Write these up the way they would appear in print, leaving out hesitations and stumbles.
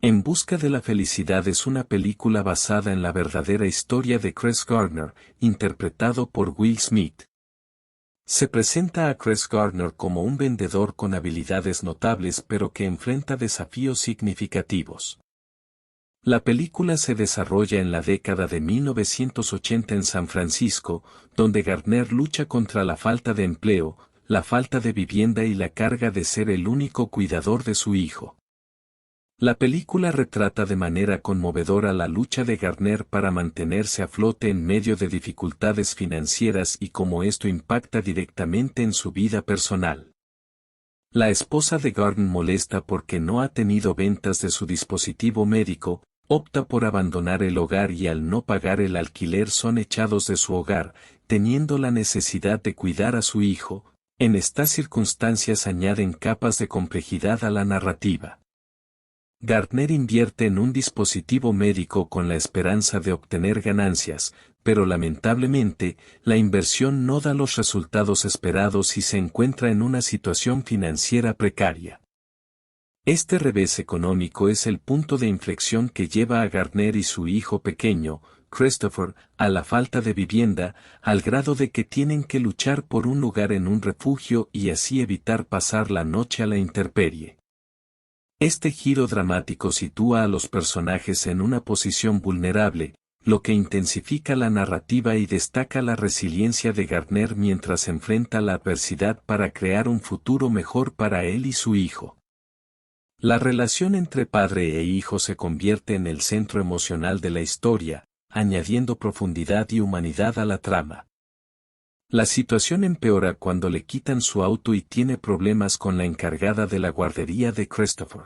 En busca de la felicidad es una película basada en la verdadera historia de Chris Gardner, interpretado por Will Smith. Se presenta a Chris Gardner como un vendedor con habilidades notables pero que enfrenta desafíos significativos. La película se desarrolla en la década de 1980 en San Francisco, donde Gardner lucha contra la falta de empleo, la falta de vivienda y la carga de ser el único cuidador de su hijo. La película retrata de manera conmovedora la lucha de Gardner para mantenerse a flote en medio de dificultades financieras y cómo esto impacta directamente en su vida personal. La esposa de Gardner, molesta porque no ha tenido ventas de su dispositivo médico, opta por abandonar el hogar y al no pagar el alquiler son echados de su hogar, teniendo la necesidad de cuidar a su hijo. En estas circunstancias añaden capas de complejidad a la narrativa. Gardner invierte en un dispositivo médico con la esperanza de obtener ganancias, pero lamentablemente, la inversión no da los resultados esperados y se encuentra en una situación financiera precaria. Este revés económico es el punto de inflexión que lleva a Gardner y su hijo pequeño, Christopher, a la falta de vivienda, al grado de que tienen que luchar por un lugar en un refugio y así evitar pasar la noche a la intemperie. Este giro dramático sitúa a los personajes en una posición vulnerable, lo que intensifica la narrativa y destaca la resiliencia de Gardner mientras enfrenta la adversidad para crear un futuro mejor para él y su hijo. La relación entre padre e hijo se convierte en el centro emocional de la historia, añadiendo profundidad y humanidad a la trama. La situación empeora cuando le quitan su auto y tiene problemas con la encargada de la guardería de Christopher.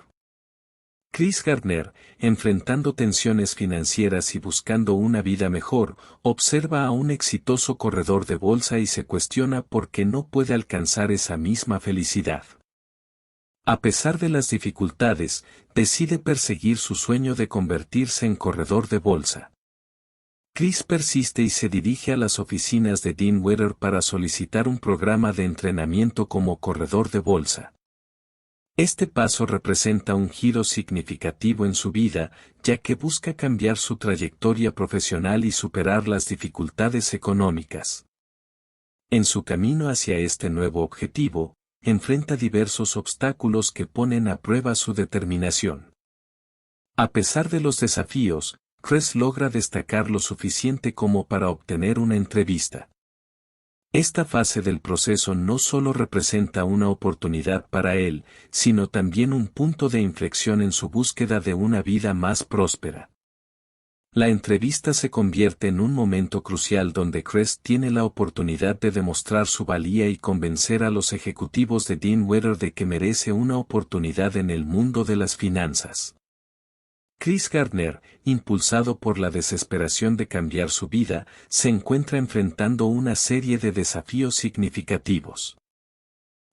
Chris Gardner, enfrentando tensiones financieras y buscando una vida mejor, observa a un exitoso corredor de bolsa y se cuestiona por qué no puede alcanzar esa misma felicidad. A pesar de las dificultades, decide perseguir su sueño de convertirse en corredor de bolsa. Chris persiste y se dirige a las oficinas de Dean Witter para solicitar un programa de entrenamiento como corredor de bolsa. Este paso representa un giro significativo en su vida, ya que busca cambiar su trayectoria profesional y superar las dificultades económicas. En su camino hacia este nuevo objetivo, enfrenta diversos obstáculos que ponen a prueba su determinación. A pesar de los desafíos, Chris logra destacar lo suficiente como para obtener una entrevista. Esta fase del proceso no solo representa una oportunidad para él, sino también un punto de inflexión en su búsqueda de una vida más próspera. La entrevista se convierte en un momento crucial donde Chris tiene la oportunidad de demostrar su valía y convencer a los ejecutivos de Dean Witter de que merece una oportunidad en el mundo de las finanzas. Chris Gardner, impulsado por la desesperación de cambiar su vida, se encuentra enfrentando una serie de desafíos significativos.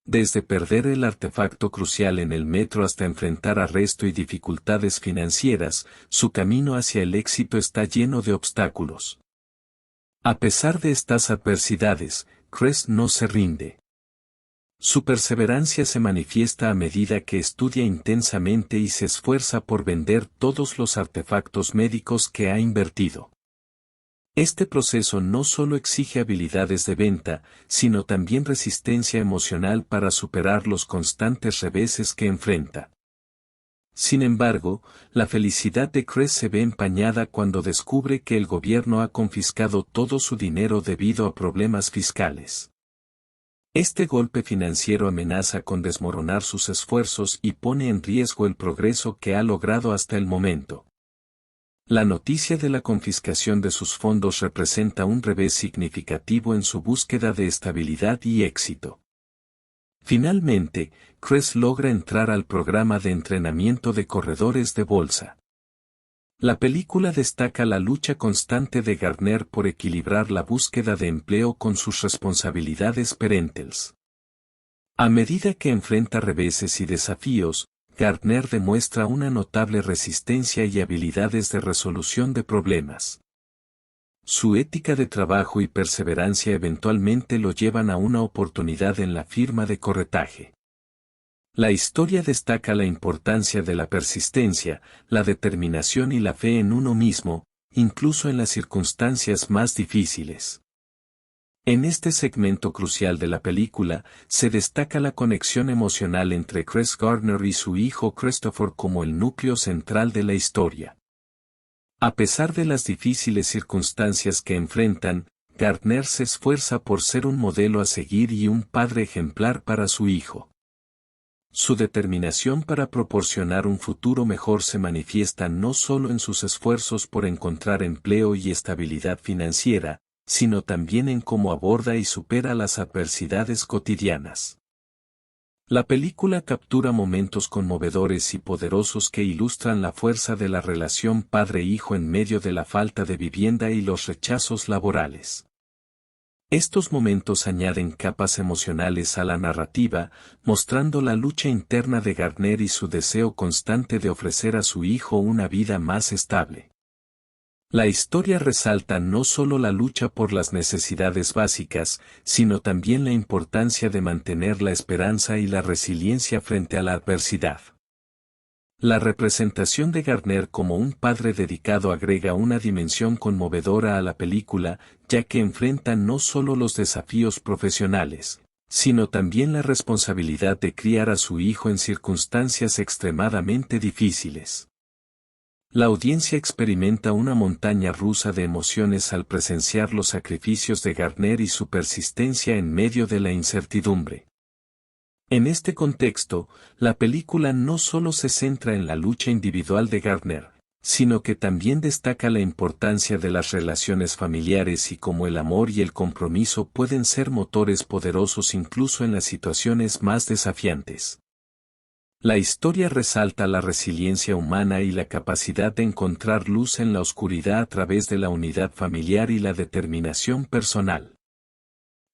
Desde perder el artefacto crucial en el metro hasta enfrentar arresto y dificultades financieras, su camino hacia el éxito está lleno de obstáculos. A pesar de estas adversidades, Chris no se rinde. Su perseverancia se manifiesta a medida que estudia intensamente y se esfuerza por vender todos los artefactos médicos que ha invertido. Este proceso no solo exige habilidades de venta, sino también resistencia emocional para superar los constantes reveses que enfrenta. Sin embargo, la felicidad de Chris se ve empañada cuando descubre que el gobierno ha confiscado todo su dinero debido a problemas fiscales. Este golpe financiero amenaza con desmoronar sus esfuerzos y pone en riesgo el progreso que ha logrado hasta el momento. La noticia de la confiscación de sus fondos representa un revés significativo en su búsqueda de estabilidad y éxito. Finalmente, Chris logra entrar al programa de entrenamiento de corredores de bolsa. La película destaca la lucha constante de Gardner por equilibrar la búsqueda de empleo con sus responsabilidades parentales. A medida que enfrenta reveses y desafíos, Gardner demuestra una notable resistencia y habilidades de resolución de problemas. Su ética de trabajo y perseverancia eventualmente lo llevan a una oportunidad en la firma de corretaje. La historia destaca la importancia de la persistencia, la determinación y la fe en uno mismo, incluso en las circunstancias más difíciles. En este segmento crucial de la película, se destaca la conexión emocional entre Chris Gardner y su hijo Christopher como el núcleo central de la historia. A pesar de las difíciles circunstancias que enfrentan, Gardner se esfuerza por ser un modelo a seguir y un padre ejemplar para su hijo. Su determinación para proporcionar un futuro mejor se manifiesta no solo en sus esfuerzos por encontrar empleo y estabilidad financiera, sino también en cómo aborda y supera las adversidades cotidianas. La película captura momentos conmovedores y poderosos que ilustran la fuerza de la relación padre-hijo en medio de la falta de vivienda y los rechazos laborales. Estos momentos añaden capas emocionales a la narrativa, mostrando la lucha interna de Gardner y su deseo constante de ofrecer a su hijo una vida más estable. La historia resalta no solo la lucha por las necesidades básicas, sino también la importancia de mantener la esperanza y la resiliencia frente a la adversidad. La representación de Gardner como un padre dedicado agrega una dimensión conmovedora a la película, ya que enfrenta no solo los desafíos profesionales, sino también la responsabilidad de criar a su hijo en circunstancias extremadamente difíciles. La audiencia experimenta una montaña rusa de emociones al presenciar los sacrificios de Gardner y su persistencia en medio de la incertidumbre. En este contexto, la película no solo se centra en la lucha individual de Gardner, sino que también destaca la importancia de las relaciones familiares y cómo el amor y el compromiso pueden ser motores poderosos incluso en las situaciones más desafiantes. La historia resalta la resiliencia humana y la capacidad de encontrar luz en la oscuridad a través de la unidad familiar y la determinación personal.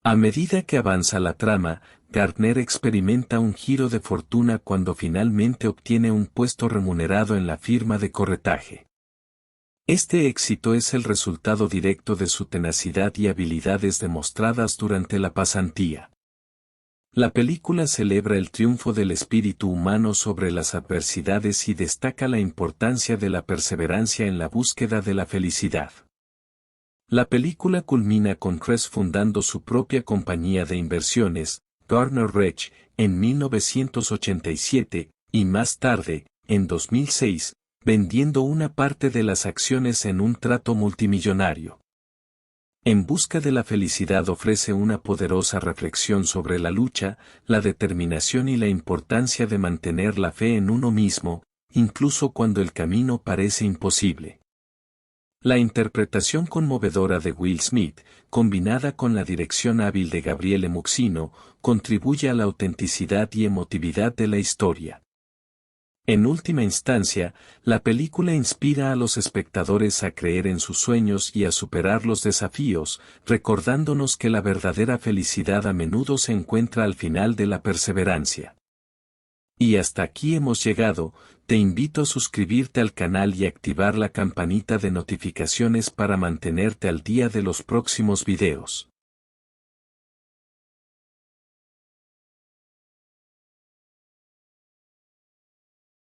A medida que avanza la trama, Gardner experimenta un giro de fortuna cuando finalmente obtiene un puesto remunerado en la firma de corretaje. Este éxito es el resultado directo de su tenacidad y habilidades demostradas durante la pasantía. La película celebra el triunfo del espíritu humano sobre las adversidades y destaca la importancia de la perseverancia en la búsqueda de la felicidad. La película culmina con Chris fundando su propia compañía de inversiones, Gardner Rech, en 1987, y más tarde, en 2006, vendiendo una parte de las acciones en un trato multimillonario. En busca de la felicidad ofrece una poderosa reflexión sobre la lucha, la determinación y la importancia de mantener la fe en uno mismo, incluso cuando el camino parece imposible. La interpretación conmovedora de Will Smith, combinada con la dirección hábil de Gabriele Muxino, contribuye a la autenticidad y emotividad de la historia. En última instancia, la película inspira a los espectadores a creer en sus sueños y a superar los desafíos, recordándonos que la verdadera felicidad a menudo se encuentra al final de la perseverancia. Y hasta aquí hemos llegado, te invito a suscribirte al canal y activar la campanita de notificaciones para mantenerte al día de los próximos videos.